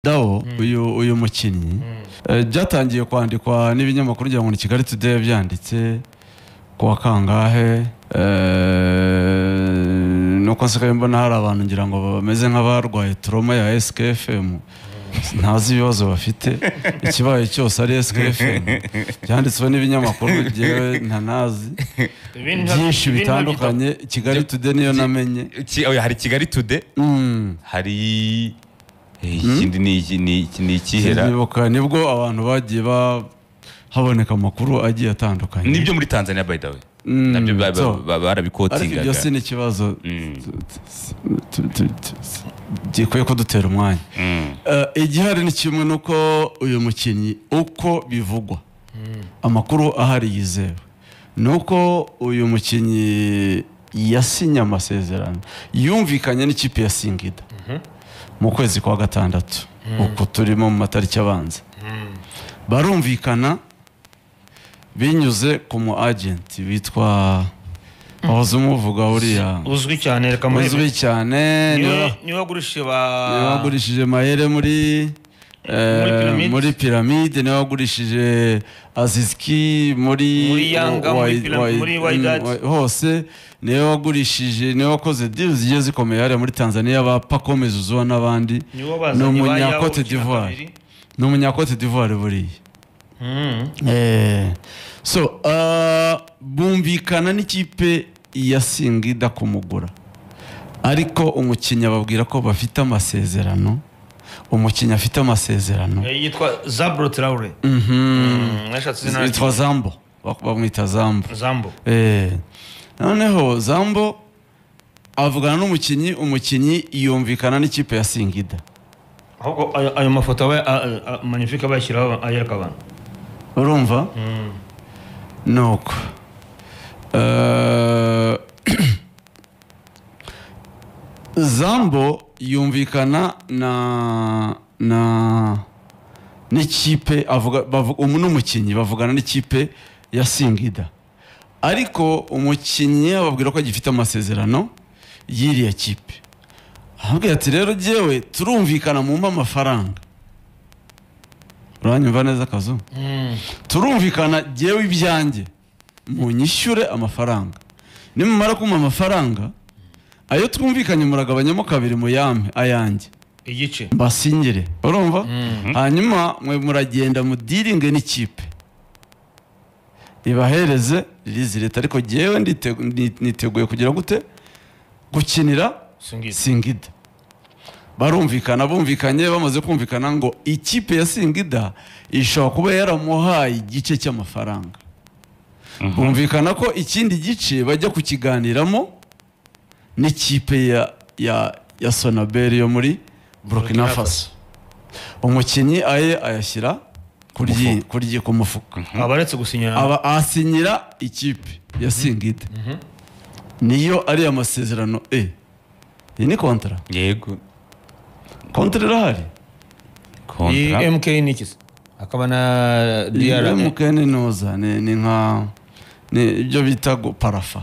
dawo uyu mukinnyi byatangiye kwandikwa n'ibinyamakuru ngira ngo ni Kigali Today byanditse kwa kangahe nuko nsigaye mbona hari abantu ngira ngo bameze nk'abarwaye trauma ya SKFM ntazi ibibazo bafite ikibaye cyose ari SKFM byanditswe n'ibinyamakuru ngewe ntanazi byinshi bitandukanye Kigali Today niyo namenye hari Kigali Today hari ikindi ni ikihera nibwo abantu bagiye haboneka amakuru agiye atandukanye nibyo muri Tanzania by the way nabyo barabikotingaga ariko byose ni ikibazo gikwiye ko dutera umwanya igihari ni kimwe nuko uyu mukinnyi uko bivugwa amakuru ahari yizewe nuko uyu mukinnyi yasinye amasezerano yumvikanye n'ikipe ya Singida mu kwezi kwa gatandatu uko turimo mu matariki abanza barumvikana binyuze ku mu agent bitwa umuvuga uriya uzwi cyane reka niwe wagurishije Mahere muri Pyramide niwe wagurishije Azizki muri Yanga muri Wydad hose niwe wagurishije niwe wakoze deals zigiye zikomeye hariya muri Tanzania ba Pacome Zouzoua n'abandi n'umunyakote d'Ivoire buriya so bumvikana n'ikipe ya Singida kumugura ariko umukinnyi ababwira ko bafite amasezerano umukinnyi afite amasezerano yitwa Zabro Traore yitwa Zambo bamwita Zambo noneho Zambo avugana n'umukinnyi yumvikana n'ikipe ya Singida ahubwo ayo mafoto magnifique abashyiraho ayereka abantu urumva nuko Zambo yumvikana n'ikipe n'umukinnyi bavugana n'ikipe ya Singida ariko umukinnyi ababwira ko agifite amasezerano y'iriya kipe ahubwo ati rero jewe turumvikana mu amafaranga uranyumva neza kazo turumvikana jewe ibyanjye mu nyishyure amafaranga nimumara kumpa amafaranga ayo twumvikanye muragabanyamo kabiri mu yampe ayanjye igice mbasinyire urumva hanyuma mwe muragenda mu dealing n'ikipe ibahereze ririzi leta ariko jewe niteguye kugira gute gukinira Singida bumvikanye bamaze kumvikana ngo ikipe ya Singida ishobora kuba yaramuhaye igice cy'amafaranga bumvikana ko ikindi gice bajya kukiganiramo n'ikipe ya Sonabel yo muri Burkina Faso umukinnyi ayashyira kuryi ku mufuka abaretse gusinyira asinyira ikipe ya Singida niyo ari amasezerano iyi ni kontra yego kontra irahari iyi MK nikise akaba na DR MK noza ni nka ibyo bita parafa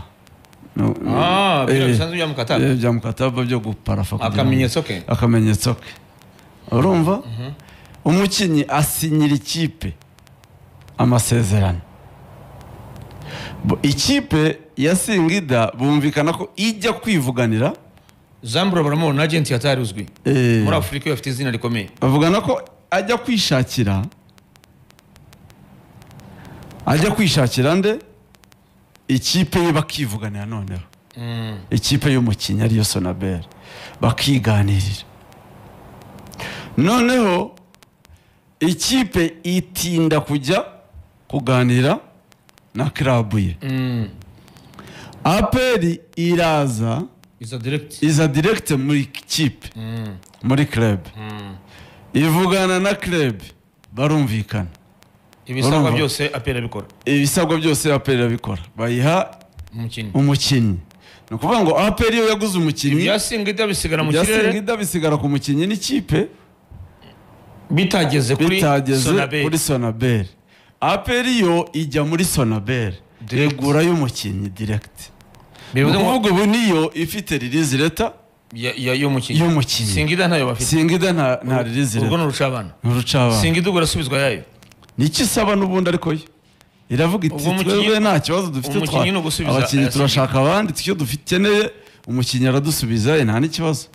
bisanzwe bya mukataba bya mukataba byo guparafa akamenyetso ke urumva umukinnyi asinyira ikipe amasezerano ikipe ya Singida bumvikana ko ijya kwivuganira Zambro baramubona agent yatari uzwi muri Afrika bafite izina rikomeye bavugana ko ajya kwishakira nde ikipe ye bakivuganira noneho ikipe y'umukinnyi ariyo Sonabel bakiganirira noneho ikipe itinda kujya kuganira na club ye APR iraza iza direct muri kipe muri club ivugana na club barumvikana ibisabwa byose APR bikora bayiha umukinnyi no kuvuga ngo APR yo yaguze umukinnyi byasingida bisigara mu kirere byasingida bisigara ku mukinnyi n'ikipe bitageze kuri Sonabel APR yo ijya muri Sonabel regura y'umukinnyi direct bivuga ngo niyo ifite release letter y'umukinnyi Singida ntayo bafite Singida nta release ubwo n'urucabana Singida ubwo rasubizwa yayo niki saba n'ubundi ariko yo iravuga iti twebwe nta kibazo dufite abakinnyi turashaka abandi icyo dukeneye umukinnyi aradusubiza nta n'ikibazo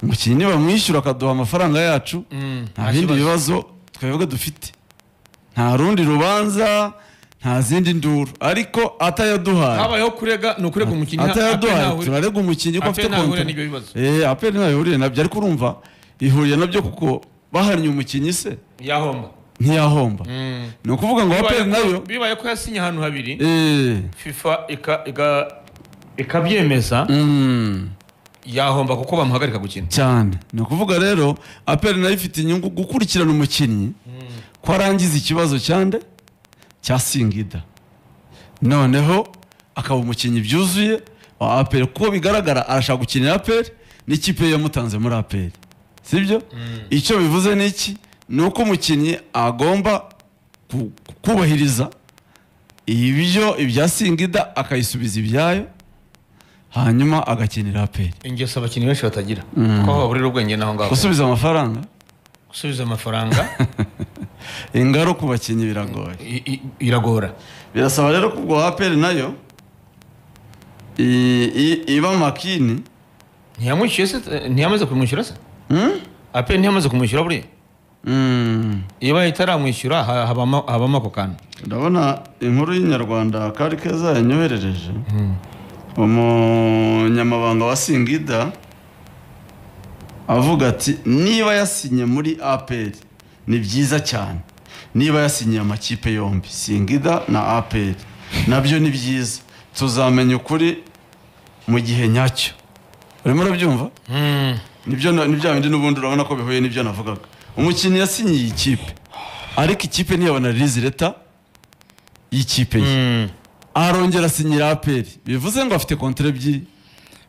umukinnyi bamwishyura akaduha amafaranga yacu nta bindi bibazo twebwe dufite nta rundi rubanza nta zindi nduru ariko atayaduhaye habayeho kurega no kurega umukinnyi atayaduhaye turarega umukinnyi ko afite kontra aperi nayo ihuriye nabyo ariko urumva ihuriye nabyo kuko bahannye umukinnyi se ntiyahomba ni ukuvuga ngo aperi nayo bibaye ko yasinye ahantu habiri FIFA ikabyemeza yahomba kuko bamuhagarika gukina cyane ni ukuvuga rero aperi nayo ifite inyungu gukurikirana umukinnyi ko arangiza ikibazo cyande cya Singida noneho akaba umukinnyi byuzuye wa aperi kuko bigaragara arashaka gukinira aperi n'ikipe yamutanze muri aperi sibyo icyo bivuze niki nuko umukinnyi agomba kubahiriza ibyo ibya Singida akayisubiza ibyayo hanyuma agakinira aperi ingeso abakinnyi benshi batagira ko baburira ubwenge naho ngaho gusubiza amafaranga ingaro ku bakinnyi iragora birasaba rero ko aperi nayo iba makini ntiyamaze kumwishyura se aperi ntiyamaze kumwishyura buriya iba itaramwishyura habamo ako kantu ndabona inkuru y'inyarwanda kari keza yanyoherereje umunyamabanga wa Singida avuga ati niba yasinye muri aperi ni byiza cyane niba yasinye amakipe yombi Singida na aperi nabyo ni byiza tuzamenya ukuri mu gihe nyacyo urimo urabyumva nibyo bindi n'ubundi urabona ko bihuye n'ibyo navugaga umukinnyi yasinyiye ikipe ariko ikipe ntiyabona release letter y'ikipe ye arongera asinyira aperi bivuze ngo afite kontra ebyiri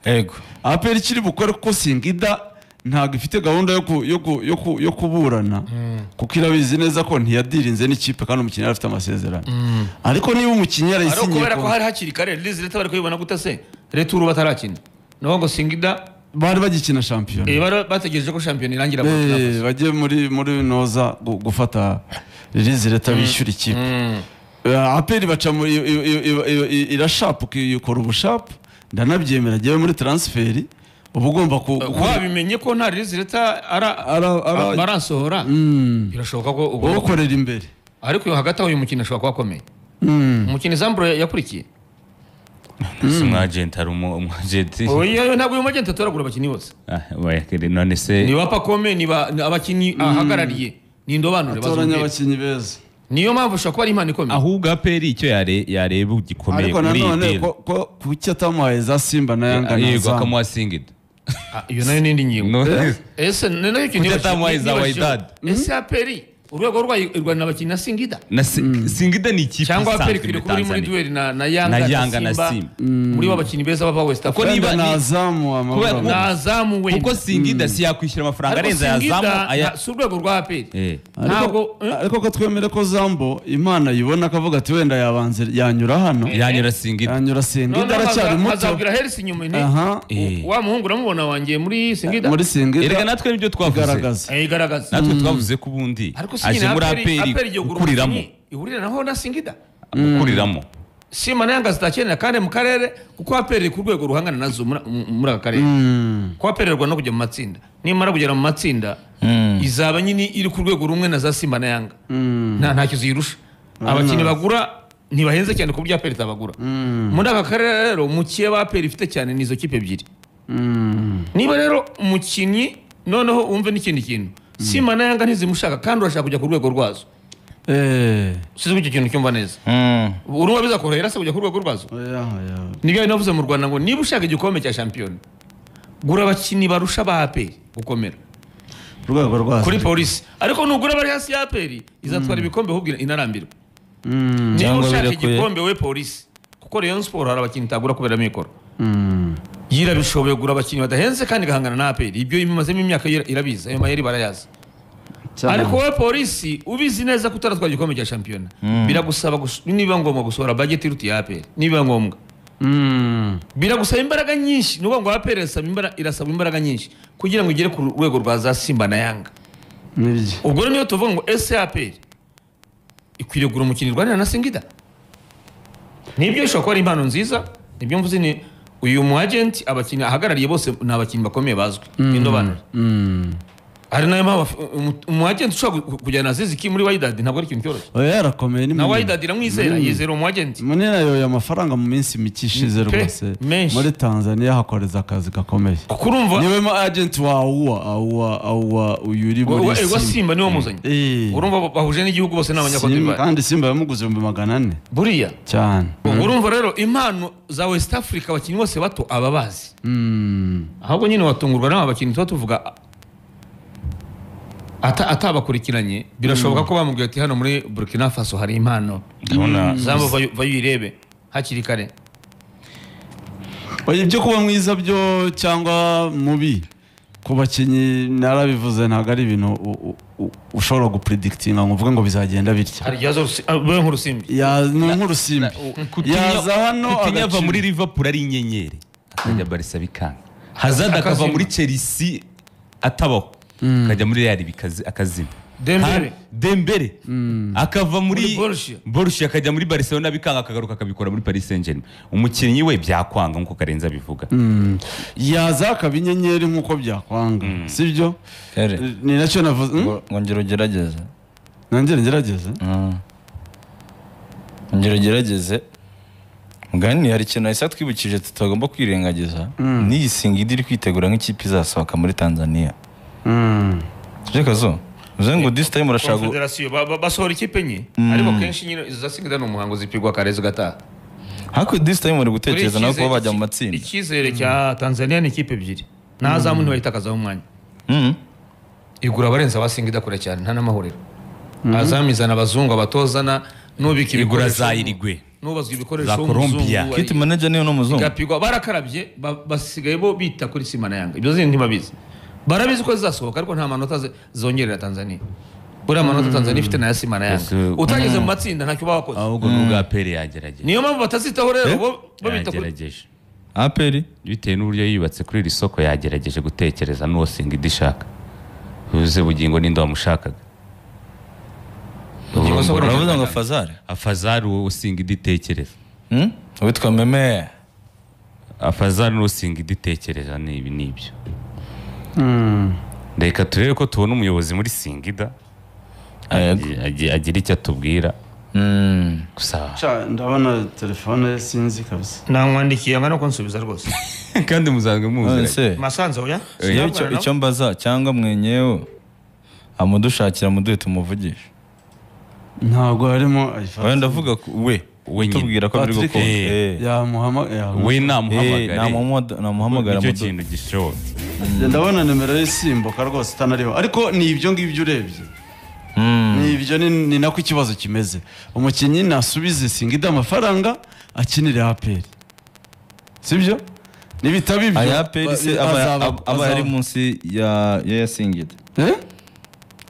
yego aperi kiri bukore ko Singida ntabwo ifite gahunda yo kuburana kuko irabizi neza ko ntiyadirinze n'ikipe kandi umukinnyi yari afite amasezerano ariko niba umukinnyi yarayisinyiye ariko kubera ko hari hakiri kare release letter bari kuyibona gute se retour batarakina naho ngo Singida bari bagikina shampiyona bategereje ko shampiyona irangira bagiye muri noza gufata release letter bishyura ikipe aperi baca irashapuka ikora ubushapu ndanabyemera agiye muri transferi uba ugomba wabimenye ko nta release letter barasohora birashoboka ko ukorera imbere ariko hagati aho uyu mukino ashobora kuba akomeye umukino Zambro yakurikiye umwagenti hari umwagenti ntabwo uyu mwagenti atoragura abakinnyi bose none se ni bapakome ni abakinnyi ahagarariye ni indobanure atoranya abakinnyi beza niyo mpamvu ushobora kuba ari impano ikomeye ahubwo aperi icyo yareba gikomeye kuri iyi deli ko kuki atamuhaye za Simba na Yanga na Zamu akamuha Singida iyo nayo n'indi ngingo ese nayo ikintu atamuhaye za Wydad ese aperi urwego rw'irwana abakinnyi na Singida Singida ni ikipe cyangwa aperi kuri kuri muri duel na Yanga na Simba muri babakinnyi beza baba West Africa niba na Zamu we kuko Singida si yakwishyura amafaranga arenze ya Zamu si urwego rwa aperi ariko ko twemere ko Zambo Imana yibona akavuga ati wenda yabanze yanyura hano yanyura Singida aracyari muto azabwira Hersi nyuma wa muhungu uramubona wangiye muri Singida erega natwe nibyo twavuze igaragaza natwe twavuze ko ubundi aje muri aperi gukuriramo ihurira naho na Singida gukuriramo Simba na Yanga zitakenera kandi mu karere kuko aperi ku rwego ruhangana nazo muri aka karere ko apererwa no kujya mu matsinda nimara kugera mu matsinda izaba nyine iri ku rwego rumwe na za Simba na Yanga nta kizo yirusha abakinnyi bagura ntibahenze cyane ku buryo aperi tabagura muri aka karere rero mukiye ba aperi ifite cyane nizo kipe ebyiri niba rero umukinnyi noneho wumve n'ikindi kintu Simba na Yanga ntizimushaka kandi urashaka kujya ku rwego rwazo sizo icyo kintu cyumva neza urumva bizakorohera se kujya ku rwego rwazo nibyo binavuze mu Rwanda ngo niba ushaka igikombe cya shampiyona gura abakinnyi barusha ba aperi gukomera urwego rwazo kuri polisi ariko nugura bari hasi ya aperi izatwara ibikombe ahubwo inarambirwa niba ushaka igikombe we polisi kuko Rayon Sport hari abakinnyi itagura kubera mikoro yirabishoboye gura abakinnyi badahenze kandi gahangana na aperi ibyo imazemo imyaka irabiza ayo mayeri barayaza ariko we polisi ubizi neza ko utaratwara igikombe cya shampiyona biragusaba niba ngombwa gusohora budget iruti ya aperi niba ngombwa biragusaba imbaraga nyinshi ni ukuvuga ngo APR irasaba imbaraga nyinshi kugira ngo igere ku rwego rwa za Simba na Yanga. Ubwo rero niyo tuvuga ngo APR ikwiriye kugura umukinnyi urwanira na Singida. Nibyo ishobora kuba ari impano nziza, nibyo mvuze ni uyu mu agent abakinnyi ahagarariye bose ni abakinnyi bakomeye bazwi indobanure. Ari nayo mpamvu umu agent ushobora kujyana Ziziki muri Wydad ntabwo ari ikintu cyoroshye. Oya yarakomeye ni na Wydad iramwizera yizera umu agent. Munira yo amafaranga mu minsi mikishize rwose muri Tanzania hakoreza akazi gakomeye. Kurumva niwe mu agent wa uyuri muri Simba niwe muzanye. Urumva bahuje n'igihugu bose n'abanyakote kandi Simba yamuguze 400 buriya cyane. Urumva rero impano za West Africa abakinnyi bose bato ababazi. Ahubwo nyine watungurwa n'aba bakinnyi tuvuga atabakurikiranye birashoboka ko bamubwiye ati hano muri Burkina Faso hari impano zamba bayirebe hakiri kare. Oya ibyo kuba mwiza byo cyangwa mubi ku bakinnyi narabivuze ntago ari ibintu ushobora gupredictinga ngo uvuge ngo bizagenda bitya. Hari yazo nk'urusimbi nk'urusimbi yaza hano Coutinho muri Liverpool ari inyenyeri akajya Barca bikanga. Hazard akava muri Chelsea atabaho kajya muri Real akazima. Dembele akava muri Borussia akajya muri Barcelona bikanga akagaruka akabikora muri Paris Saint-Germain. Umukinnyi we byakwanga nkuko Karenza bivuga. Yaza akabinyenyeri nkuko byakwanga sibyo? Ni nacyo navuze ngongero gerageza. Ngerageze ngongero gerageze mugani hari ikintu ahise twibukije tutagomba kwirengagiza. Ni Singida iri kwitegura nk'ikipe izasohoka muri Tanzania. Jekazo Zengo this time urashaka Federation basohora ikipe nye ariko kenshi nyine za Singida no muhango zipigwa kareze gata. Hako this time uri gutekereza nako kuba bajya mu matsinda. Ikizere cya Tanzania ni ikipe ebyiri. Nazamu ni bayitakaza umwanya. Igura barenza basingida kure cyane nta namahuriro. Azamizana abazungu abatozana nubika ibigura za Irigwe. Nubazwa ibikoresho za Colombia. Kit manager niyo no muzungu. Gapigwa barakarabye basigaye bo bita kuri Simba na Yanga. Ibyo zindi ntibabizi. Barabizi ko zizasohoka ariko nta manota zongerera Tanzania. Buri manota Tanzania ifite na Simba na Yanga. Utageze mu matsinda ntacyo bakoze. Ahubwo nubwo APR yagerageje. Niyo mpamvu batazitaho rero bo bita kuri APR bitewe n'uburyo yubatse kuri iri soko yagerageje gutekereza n'uwo Singida ishaka. Uze bugingo n'inda wamushakaga. Uravuga ngo Afazari uwo Singida itekereza. Witwa Meme. Afazari n'uwo Singida itekereza n'ibi nibyo. Reka turebe ko tubona umuyobozi muri Singida agira icyo atubwira. Gusa ndabona telefone sinzi kabisa. Namwandikiye ngana ko nsubiza rwose. Kandi muzange muze. Masanze oya? Icyo mbaza cyangwa mwenyewe amudushakira muduhe tumuvugisha. Ntabwo harimo Oya ndavuga we tubwira ko biri gukora. We namuhamagara icyo kintu gishoboka. Ndabona nimero y'Isimbuka rwose itanariho ariko ni ibyo ngibyo urebye. Ni ibyo ni nako ikibazo kimeze. Umukinnyi nasubize Singida amafaranga akinire APR. Sibyo? Nibitaba ibyo APR se aba ari munsi ya Singida.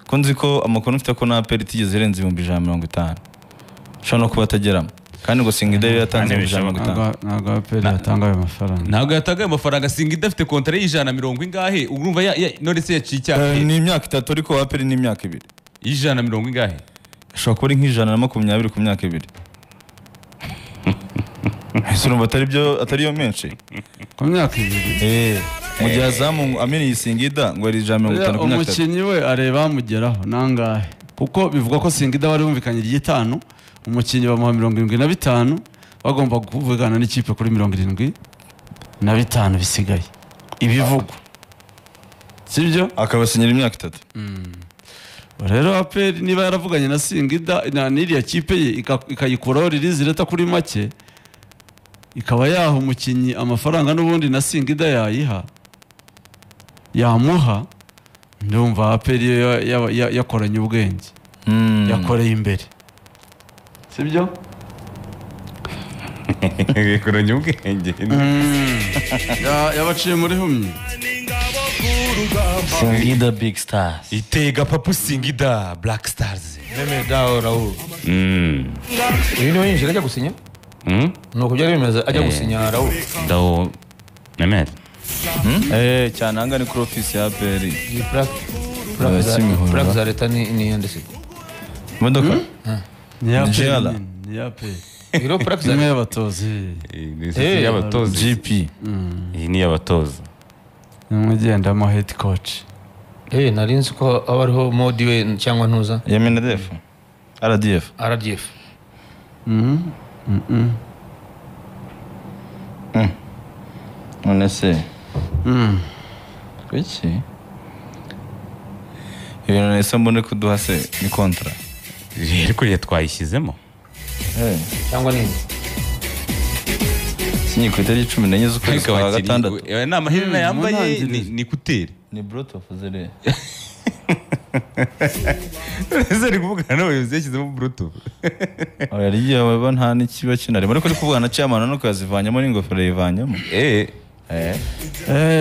Kunzi ko amakuru mfite ko na APR tigeze irenza 150. Shano no kuba atageramo. Kandi ngo Singida yatanze 150. Ntabwo APR yatanga ayo mafaranga. Ntabwo yatanga ayo mafaranga. Singida afite kontra y'150 ingahe? Urumva none se yaciye cyane. Ni imyaka 3 ariko APR ni imyaka 2. 150 ingahe? Shaka kuri nk'J120 ku myaka 2. Ese urumva atari yo menshi ku myaka 2. Mu gihe azamu ameni Singida ngo ari 150 ku myaka 3. Umukinnyi we areba mugeraho nangahe kuko bivuga ko Singida bari bumvikanye 5 umukinnyi bamuha 75 bagomba kuvugana n'ikipe kuri 75 bisigaye ibivugwa sibyo akabasinyira imyaka 3. Rero APR niba yaravuganye na Singida na n'iriya kipe ye ikayikuraho release leta kuri make ikaba yaha umukinnyi amafaranga n'ubundi na Singida yamuha ndumva APR yakoranye ubwenge yakoreye imbere sibyo yakoranye ubwenge yabaciye muri humye. Singida Big Stars itega papu Singida Black Stars Meme dao Raul. Uyu niwe yinjira ajya gusinya? nuko byari bimeze ajya gusinya Raul Dao Mehmet cyane anga ni kuri office ya APR iyi plaque za leta ni yanditse imodoka ni ya Nigeria. pe ni ya pe iro plaque za imwe leta y'abatoza ni y'abatoza GP iyi ni y'abatoza nimwe ugendamo head coach nari nzi ko aba ariho modi we cyangwa ntuza ya MNDF RDF RDF none se kuki ibintu nese mbone kuduha se ni kontra ariko ye twayishyizemo cyangwa nini sinyi ku itariki 14 z'ukwezi kwa gatandatu ni amaherena yambaye ni kuteri ni bluetooth zere ese ari kuvugana n'abayobozi yashyizemo bluetooth yarigiye waba nta n'ikiba kinarimo ariko ari kuvugana na chairman no kazivanyamo n'ingofero yivanyamo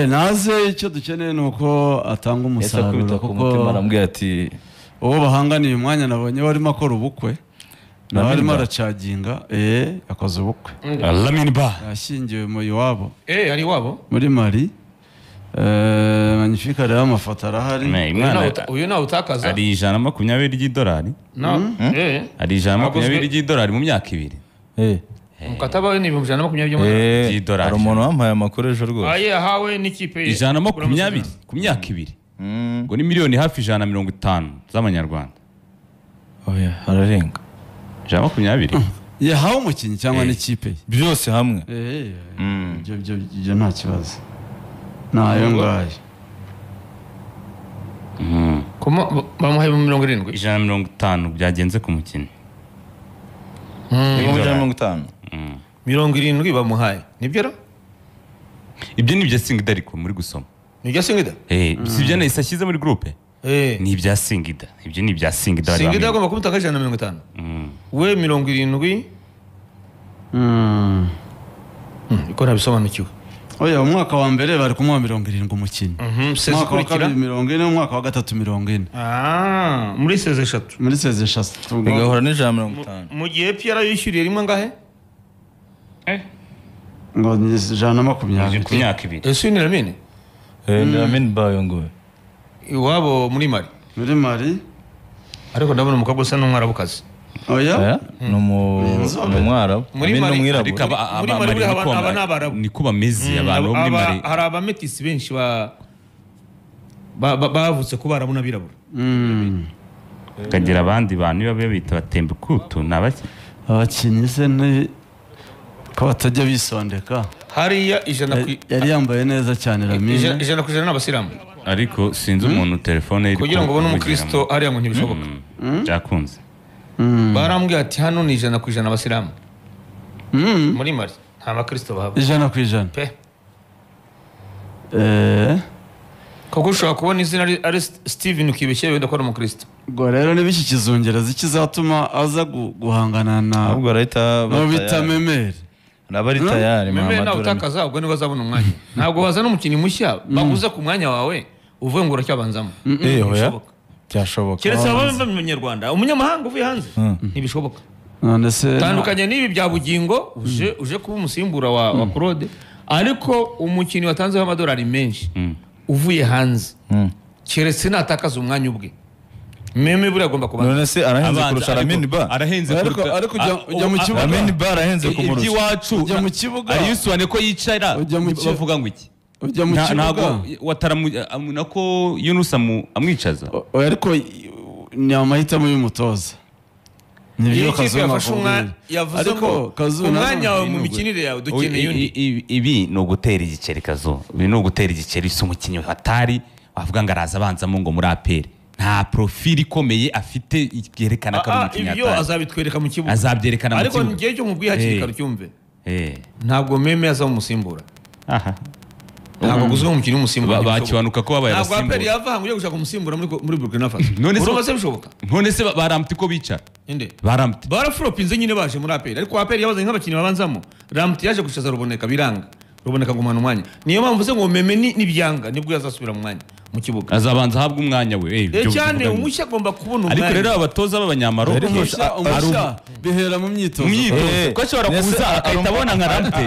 naze icyo dukeneye ni uko atanga umusaruro ku mutima arambwira ati uwo bahanganiye umwanya nabonye barimo akora ubukwe nawe arimo aracaginga yakoze ubukwe Lamine Ba yashyingiwe mu iwabo ari iwabo muri Mali magnifique rero amafoto arahari uyu nawe utakaza ari $120 ry'idolari ari $120 ry'idolari mu myaka 2 mukataba we ni 120 ry'idolari hari umuntu wampaye amakuru ejo rwose yahawe n'ikipe 120 ku myaka 2 ngo ni miliyoni hafi 150 z'amanyarwanda hararenga 120 yahawe umukinnyi cyangwa n'ikipe byose hamwe ibyo nta kibazo nayo ngayo bamuhaye mu 70 150 byagenze ku mukinnyi 150 70 bamuhaye nibyo ra ibyo ni ibya Singida ariko muri gusoma ni ibya Singida si ibyo nahise ashyize muri groupe ni ibya Singida ibyo ni ibya Singida Singida agomba kumutaka 150 we 70 iko nabisobanukiwe oya umwaka wa mbere bari kumuha 70 umukinnyi umwaka wa kabiri 40 umwaka wa gatatu 40 muri seze eshatu bigahora n'ijana 50 mu gihe Pierre yishyuriye rimwe ngahe ngo ni 120 ku myaka 2 ese ni Lamine Lamine Ba yongowe iwabo muri Mali ariko ndabona umukobwa usa n'umwarabukazi oya ni umwarabu muri Mali niko bameze abantu bo muri Mali hari abametisi benshi bavutse ku barabu n'abirabura kagira abandi bantu baba bita batemba kutu nabaki abakinnyi se ni ko batajya bisondeka hariya yari yambaye neza cyane Lamine 100% n'abasilamu ariko sinzi umuntu telefone iri kugira ngo ubone umukristo hariya ngo ntibishoboka byakunze barambwiye ati hano ni 100% abasilamu muri Mali nta bakristo bahaba 100% pe kuko ushobora kubona izina ari Steven ukibeshye wenda ko ari umukristo ngo rero nibiki kizongereza ikizatuma aza guhangana na ahubwo arahita bita Memere nabari tayari Memere nawe utakaza ubwo niba azabona umwanya ntabwo wazana umukinnyi mushya baguze ku mwanya wawe uvuye ngo uracyabanzamo byashoboka keretse abava mu Nyarwanda umunyamahanga uvuye hanze ntibishoboka none se tandukanye n'ibi bya bugingo uje kuba umusimbura wa Claude ariko umukinnyi watanzeho amadolari menshi uvuye hanze keretse natakaza umwanya ubwe Meme buri agomba kubanza none se arahenze kurusha Lamine Ba arahenze ariko ujya mu kibuga Lamine Ba arahenze kumurusha iby'iwacu ujya mu kibuga ariyusubane ko yicara bavuga ngo iki ujya mu kibuga ntabwo nako Yunus amwicaza ariko ni amahitamo y'umutoza nibyo Kazuma yavuze ko umwanya wawe mu mikinire yawe dukeneye ibi no gutera igiceri Kazo ibi no gutera igiceri si umukinnyi hatari wavuga ngo araza abanzamo ngo muri APR nta profili ikomeye afite yerekana ko ari umukinnyi ibyo azabitwereka mu kibuga azabyerekana mu kibuga ariko ngiye cyo mubwiye hakiri kare cyumve ntabwo Meme aza umusimbura ntabwo guzwe umukinnyi umusimbura bakibanuka ko babaye abasimbura ntabwo APR yava ngo gushaka umusimbura muri Burkina Faso urumva bishoboka none se baramti ko bicara inde baramti baraflopinze nyine baje muri APR ariko APR yabaze nk'abakinnyi babanzamo Ramti yaje gushaza Ruboneka biranga Ruboneka gumana umwanya niyo mpamvu se ngo Meme nibyanga nibwo yazasubira mu mwanya mu kibuga azabanza ahabwa umwanya we cyane umushya agomba kubona umwanya ariko rero abatoza b'abanyamaro bihera mu myitozo ko ashobora kuza agahita abona nka rampe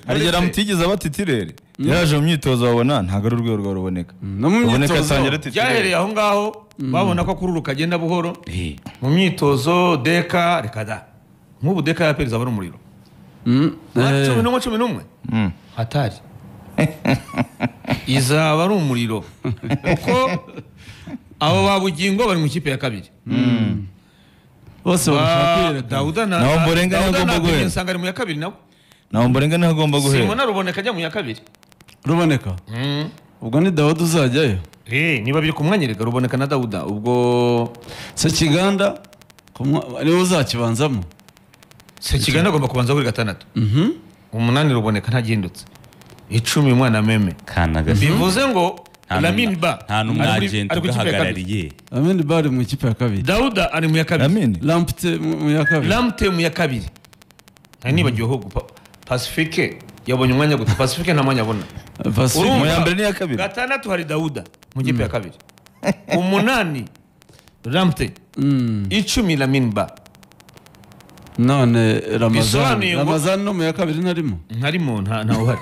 harigera mutigeze abatitirere yaje mu myitozo babona ntabwo ari urwego ruboneka no mu ruboneka myitozo atangira titirere byahereye aho ngaho babona ko kururuka agenda buhoro mu myitozo deka reka da nk'ubu deka ya peri zaba ari umuriro 11 hatari izaba ari umuriro kuko abo babugingo bari mu kipe ya kabiri bose barashaka Dauda na naho Mborenga niho agomba guhera nsanga ari mu ya kabiri nawe naho Mborenga niho agomba guhera Simona ruboneka ajya mu ya kabiri ruboneka ubwo ni Dauda uzajyayo niba biri kumwanyereka ruboneka na Dauda ubwo Sekiganda niwe uzakibanzamo Sekiganda agomba kubanza kuri gatandatu umunani ruboneka ntagihindutse 10 umwana meme bivuze ngo Lamine Ba nta n'umwagenti ugahagarariye Lamine Ba ari mu ikipe ya kabiri Dauda ari mu ya kabiri Lampte mu ya kabiri Lampte mu ya kabiri nibagiwe ho Pacifique yabonye umwanya gusa Pacifique nta mwanya abona mu ya mbere ni ya kabiri gatandatu hari Dauda mu ikipe ya kabiri umunani Lampte 10 Lamine Ba none Ramazan no mu ya kabiri ntarimo nta uhari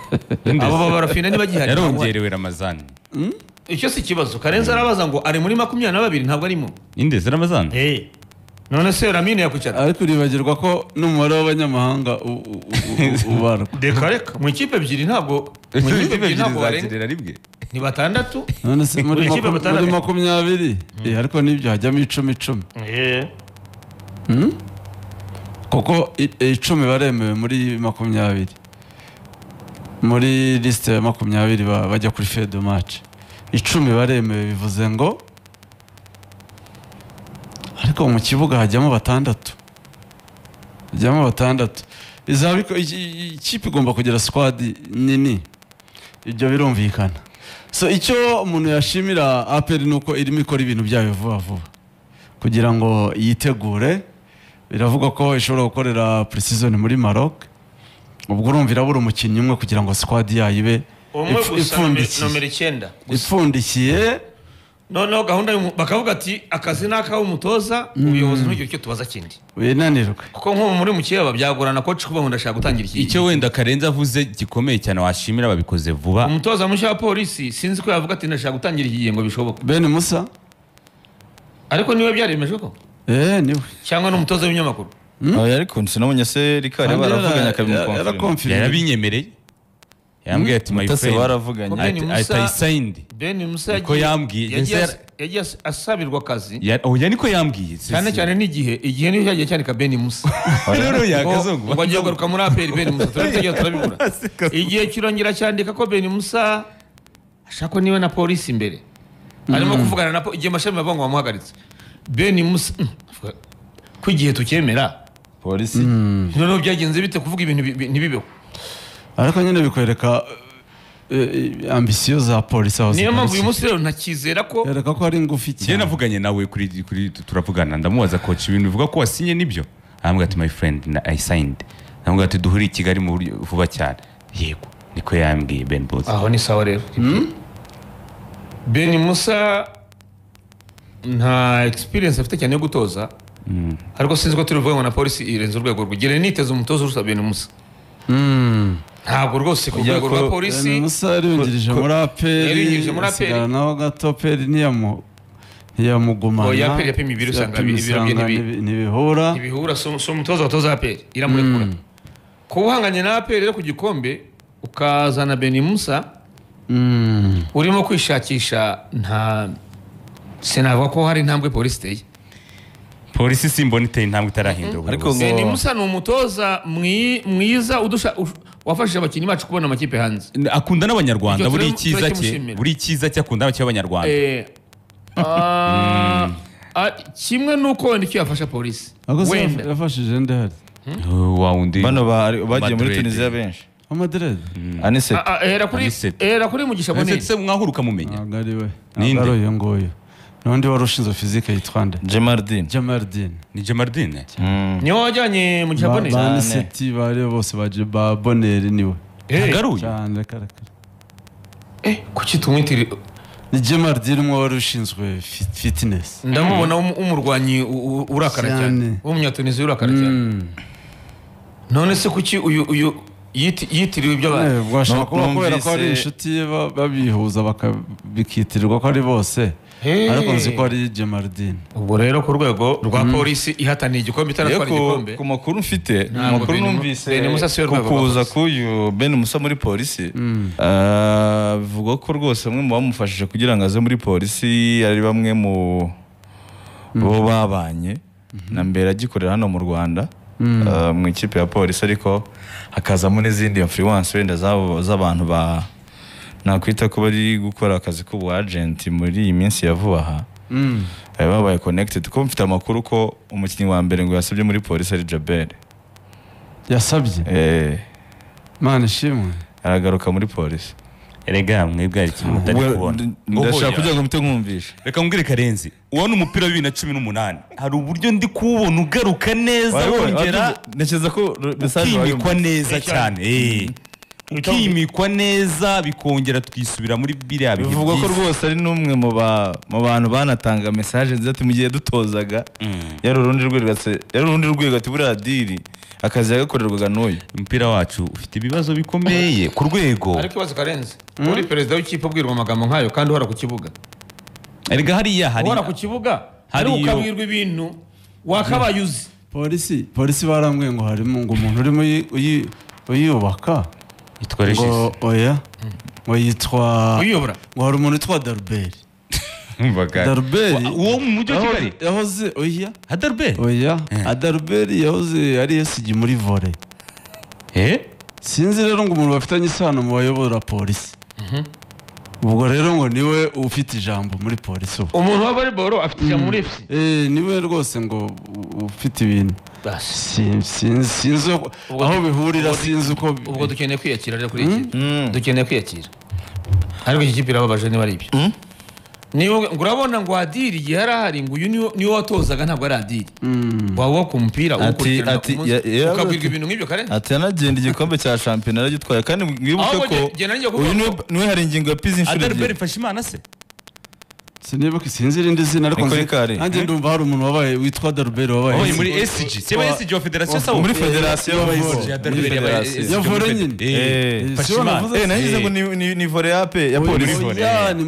abo barafina nibagihari yarongerewe Ramazan icyo si kibazo Karenzi arabaza ngo ari muri 22 ntabwo arimo indeze Ramazan none se Lamine yakwicara ariko uribagirwa ko n'umubare w'abanyamahanga ubarwa reka mu ikipe ebyiri ntabwo zakenera rimwe ni batandatu none se muri 20 ariko nibyo hajyamo 10 kuko 10 baremewe muri 20 muri liste ya 20 bajya kuri fedo match 10 baremewe bivuze ngo ariko mu kibuga hajyamo batandatu izabiko ikipe igomba kugira squad nini ibyo birumvikana so icyo umuntu yashimira APR nuko irimo ikora ibintu byayo vuba kugira ngo yitegure biravuga ko ishobora gukorera pre-season muri Maroc ubwo urumvira buri umukinnyi umwe kugira ngo squad yayo ibe ipfundikiye noneho gahunda bakavuga ati akazi n'akawe umutoza ubuyobozi ntugire icyo tubaza kindi winanirwe kuko nko muri mukeba byagorana coach kuba ngo ndashaka gutangira iki icyo wenda Karenzi avuze gikomeye cyane washimira babikoze vuba umutoza mushya wa polisi sinzi ko yavuga ati ndashaka gutangira iki ngo bishoboka Ben Musa ariko niwe byaremeje ko niwe cyangwa n'umutoza w'ibinyamakuru ariko sinamenye se Rikari baravuganya akabimukonsfirma yarabinyemereye yambwiye ati my friend baravuganye I signed Ben Musa ko yambwiye yagiye asabirwa akazi oya niko yambwiye cyane n'igihe niyo cyagiye cyandika Ben Musa rero yakazungu bagiye garuka muri APR Ben Musa turabibura igihe kirongera cyandika ko Ben Musa ashaka niwe na polisi imbere arimo kuvugana na igihe mashami bavuga ngo bamuhagaritse Ben Musa ko igihe tukemera polisi noneho byagenze bite kuvuga ibintu ntibibeho ariko nyine bikwereka ambisiyo za polisi aho niyo mpamvu uyu munsi rero ntakizera ko yereka ko ari ngufi cyane njye navuganye nawe kuri turavugana ndamubaza coach ibintu bivuga ko wasinye nibyo arambwira ati my friend I signed arambwira ati duhuri i Kigali mu buryo vuba cyane yego niko yambwiye Ben Boss aho ni sawa rero Ben Musa nta experience afite cyane yo gutoza ariko sinzi ko turivuga ngo na polisi irenze urwego rwigire niteze umutoza urusa Ben Musa ntabwo rwose ku rwego rwa polisi Musa yariyungirije muri APR asigara naho gato APR ntiyamugumana oya APR yapima ibiro usanga ibiro ntibihura so umutoza watoza APR iramurekura kuba uhanganye na APR rero ku gikombe ukazana Ben Musa urimo kwishakisha nta sinavuga ko hari intambwe polisi iteye polisi simbona iteye intambwe itarahindura ariko Ben Musa ni umutoza mwiza wafashije abakinnyi bacu kubona amakipe hanze akunda n'abanyarwanda buri cyiza cye akunda abanyarwanda kimwe nuko wenda icyo yafasha polisi wenda yafashije ndahari bano bagiye muri Tunisia benshi Madrid Anisete era kuri Mugisha Bonene se mwahuruka mumenya agariwe ninde ngoyo n'undi wari ushinzwe fizike yitwa nde Jamardine ni Jamardine niwe wajyanye Mugisha Bonene Anisete bari bose baje ba Bonere niwe agaruye cyane karakara kuki tumwitira ni Gemardine umwe wari ushinzwe fitness ndamubona umurwanyi urakara cyane w'umunyatunizi urakara cyane none se kuki uyu yitiriwe ibyo abantu bwashaka kuba kubera ko ari inshuti babihuza bakabikitirirwa ko ari bose ariko nzi ko ari Gemardine. Ubwo rero ku rwego rwa polisi ihataniye igikombe itanatwara igikombe. Ku makuru mfite amakuru numvise kuza k'uyu Ben Musa muri polisi bivuga ko rwose bamwe mu bamufashije kugira ngo aze muri polisi ari bamwe mu bo babanye na mbere agikorera hano mu Rwanda mu ikipe ya polisi ariko hakazamo n'izindi influence wenda z'abantu nakwita ko bari gukora akazi k'ubu agent muri iyi minsi ya vuba aha babaye connected ko mfite amakuru ko umukinnyi wa mbere ngo yasabye muri polisi ari Jabel yasabye Mana ishimwe aragaruka muri polisi erega mwebwe ari ikintu mutari kubona ndashaka kugira ngo mute nkumvisha reka mbwire Karenzi ubona umupira wa 2018 hari uburyo ndi kuwubona ugaruka neza wongera ntekereza ko ukimikwa neza cyane ukimikwa neza bikongera twisubira muri biriya bihe bivuga ko rwose ari n'umwe mu bantu banatanga message nziza ati mu gihe dutozaga yari urundi rwego ati buriya diri akazi yagakorerwaga n'uyu umupira wacu ufite ibibazo bikomeye ku rwego ariko ikibazo Karenzi uri perezida w'ikipe ubwirwa amagambo nkayo kandi uhora ku kibuga erega hariya uhora ku kibuga hari ukabwirwa ibintu wakabayuzi polisi barambwiye ngo harimo ngo umuntu urimo uyubaka yitwa Regis oya ngo yitwa uyobora ngo hari umuntu witwa Darberi Darberi uwo mu mujyi wa Kigali yahoze oya Darberi oya Darberi yahoze ari SG muri volley sinzi rero ngo umuntu bafitanye isano mu bayobora polisi ubwo rero ngo niwe ufite ijambo muri polisi umuntu wa volleyball afite ijambo muri FC niwe rwose ngo ufite ibintu sinzi aho bihurira sinzi uko ubwo dukeneye kwiyakira rero kuri iki dukeneye kwiyakira ariko iki kipe irababaje niba ari ibyo niba urabona ngo Adiri igihe yarahari ngo uyu niwe watozaga ntabwo ari Adiri waba ku mupira ukurikirana ukabwirwa ibintu nk'ibyo kare ati yanagenda igikombe cya shampiyona aragitwaye kandi mwibuke ko uyu niwe hari ingingo ya pizi inshuro Adalbert Fashimana se sinibuka sinzi irindi zina ariko nanjye ndumva hari umuntu wabaye witwa Darberi wabaye muri SG seba SG wa Federation Sawa muri Federation ya volley nyine Fashimana nahize ngo ni volley ape ya polisi ni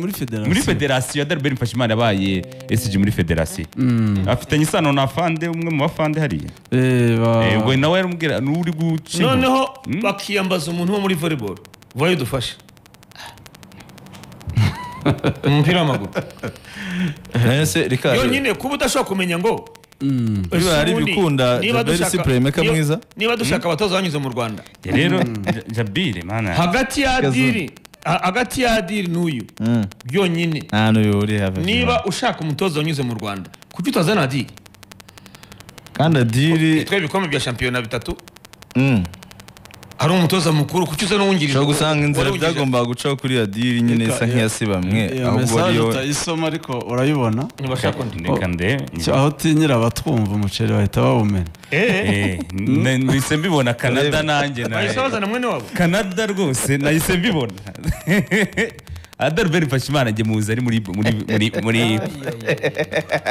muri Federation ya Darberi Fashimana yabaye SG muri Federation afitanye isano na Fande umwe mu bafande hariya ubwo nawe yaramubwira n'uri gucinga noneho bakiyambaza umuntu wo muri volleyball voye dufashe umupira w'amaguru yonyine kuba udashobora kumenya ngo hari ibikunda Jabel Supreme kamwiza niba dushaka abatoza banyuze mu Rwanda rero Jabire mana hagati ya Adiri n'uyu byonyine niba ushaka umutoza wanyuze mu Rwanda kuki utazana Adiri kandi Adiri twe ibikombe bya shampiyona 3 ari umutoza mukuru kuki uza n'uwungirije cyo gusanga inzira byagomba gucaho kuri Adiri nyine isa nk'iyasibamwe ahubwo ariyo utayisoma ariko urayibona nibashaka ndekande aho tinyira abatwumva umuceri bahita bawumena nahise mbibona Canada nanjye nahise bazana mwene wabo Canada rwose nahise mbibona Adalbert Fashimana nge muzi ari muri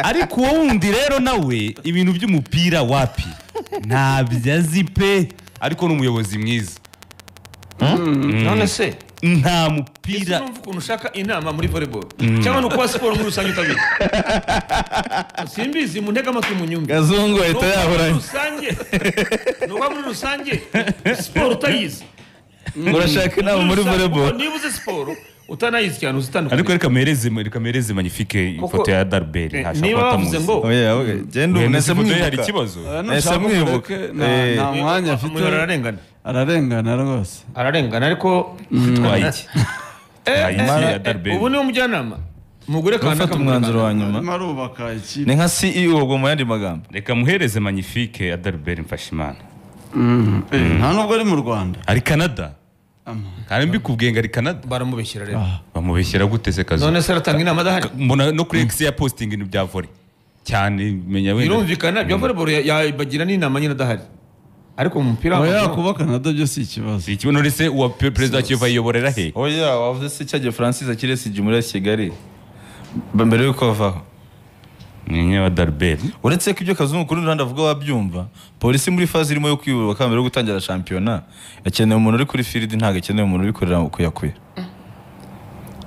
ariko uwo wundi rero nawe ibintu by'umupira wapi ntabyo azi pe ariko n'umuyobozi mwiza none se nta mupira numva ukuntu ushaka inama muri volleyball cyangwa no kuba siporo muri rusange utabizi simbizi mu ntega amatwi mu nyumbi gazungu ahita yahoranye nuko muri rusange siporo utayizi urashaka inama muri volleyball niba uzi siporo utanayizi cyane uzitandukanye ariko reka mereze magnifique ifoto ya Darbert niba bavuze ngo genda unese mwibuka hari ikibazo nese mwibuka nta mwanya afite ararengana rwose ararengana ariko twaye iki ubu ni umujyanama mugure kandi akamwanzuro wa nyuma marubaka ikipe ni nka CEO ubwo mu yandi magambo reka muhereze magnifique ya Darbert Mfashimana nta nubwo ari mu Rwanda ari Canada kandi mbikubwiye ngo ari Canada baramubeshyira rero bamubeshyira gute se kazo none se aratanga inama adahari mbona no kuri X ya posting ibintu bya volley cyane menya wenda birumvikana bya volleyball yabagira n'inama nyine adahari ariko mu mupira aba w'amaguru yakuba Canada byo si ikibazo. ikibuno rese uwa perezida wa Kiyovu ayiyoborera he oya wavuze se cyagiye Francis akiri sije muri Kigali mbere yuko avaho ni wa Darbel uretse ko ibyo Kazungu kuri ruhande avuga wabyumva polisi muri faze irimo yo kwiyubaka mbere yo gutangira shampiyona yakeneye umuntu uri kuri field ntago akeneye umuntu uri kurira kuyakuya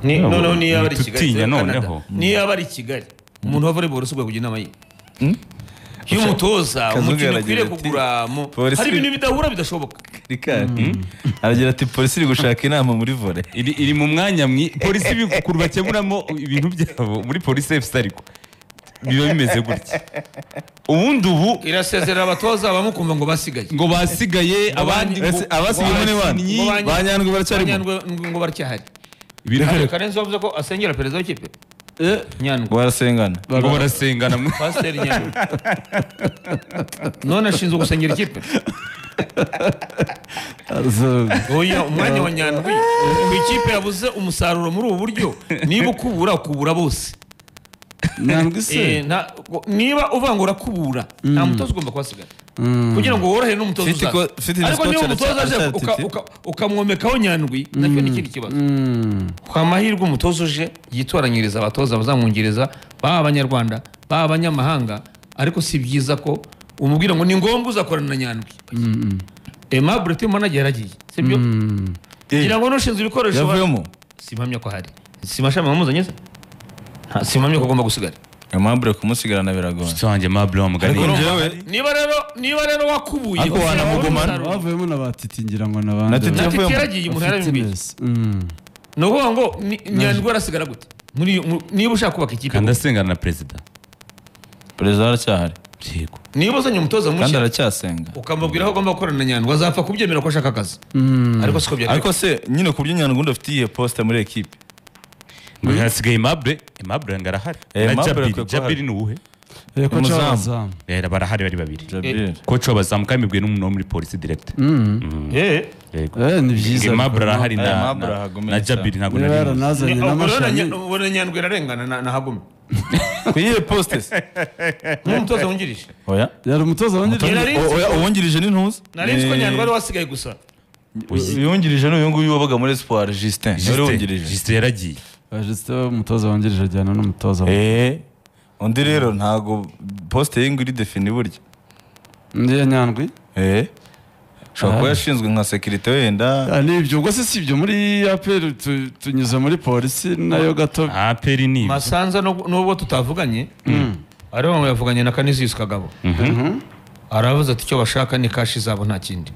noneho niyo aba ari Kigali Tutinya noneho. niyo aba ari Kigali umuntu wa volleyball usubwa kugira inama ye y'umutoza Kazungu umukino aragira ukwiriye ati, kugura polisi- hari ibintu bidahura bidashoboka Rikari aragira ati polisi iri gushaka inama muri volley iri mu mwanya polisi bikuru bakemuramo ibintu byabo muri polisi FC ariko biba bimeze gutya ubundi ubu irasezerera abatoza bamukumva ngo basigaye ngo basigaye abandi ngo abasigaye muri bane banyandwe baracyarimo ngo baracyahari ibintu Karenzi wavuze ko asengera perezida w'ikipe Nyandwi barasengana ngo barasengana Pasiteri Nyandwi none ashinzwe gusengera ikipe oya umwanya wa Nyandwi ku ikipe yabuze umusaruro muri ubu buryo niba ukubura bose Nyandwi se niba uvangura kubura nta mutoza ugomba kuhasigara kugira ngo worohere n'umutoza uzaza ariko niba umutoza aje ukamwomekaho Nyandwi nacyo ni ikindi kibazo kwa mahirwe umutoza uje yitoranyiriza abatoza bazamwungiriza baba abanyarwanda baba abanyamahanga ariko si byiza ko umubwira ngo ni ngombwa uzakorana na Nyandwi Aimable Manager yaragiye sibyo kugira ngo nushinzwe ibikoresho yavuyemo simpamya ko hari simashama bamuzanye se simpamya ko agomba gusigara Aimable kumusigarana biragoye cyanjye Aimable wa mugani niba rero wakubuye ariko wanamugomana bavuyemo na batiti ngira ngo nabandi natiti yaragiye umuntu yarabimbiye ni ukuvuga ngo Nyandwi arasigara gute niba ushaka kubaka ikipe kandi asengana na perezida aracyahari yego niba uzanye umutoza kandi mushya aracyasenga ukamubwira ko agomba gukorana na Nyandwi azapfa kubyemera ko ashaka akazi ariko siko byari ariko se nyine ku by'Nyandwi undi afite iyihe poste muri equipe ngo hasigaye Aimable ngo arahari na Jabiri ni uwuhe koca w'abazamu barahari bari babiri Jabir koca w'abazamu kandi mbibwiye n'umuntu wo muri polisi direct yego ni byiza Aimable arahari Aimable arahagumye na Jabiri ntabwo niba nari yaranazanye n'amashami ubona Nyandwi ararengana na Hagumi ku iyihe poste se nk'umutoza wungirije oya yari umutoza wungirije oya uwungirije ni ntuzi nari nzi ko Nyandwi wari wasigaye gusa uyungirije n'uyu nguyu wabaga muri Espoir Justin yari wungirije Justin yaragiye Justin umutoza wungirije ajyana n'umutoza undi rero ntago poste ye ngo iri defini burya ndiye Nyandwi ushobora kuba yashinzwe nka sekirite wenda nibyo ubwo se si ibyo muri APR tunyuze muri polisi nayo gato APR ni Masanza n'ubwo tutavuganye ariho ngo yavuganye na Canisius Kagabo aravuze ati icyo bashaka ni kashi zabo nta kindi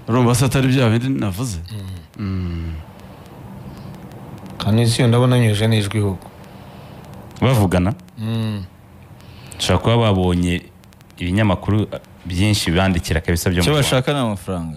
urumva se atari bya bindi navuze Canisius ndabona nyuje n'ijwi huko bavugana nshobora kuba babonye ibinyamakuru byinshi bandikira kabisa byo icyo bashaka ni amafaranga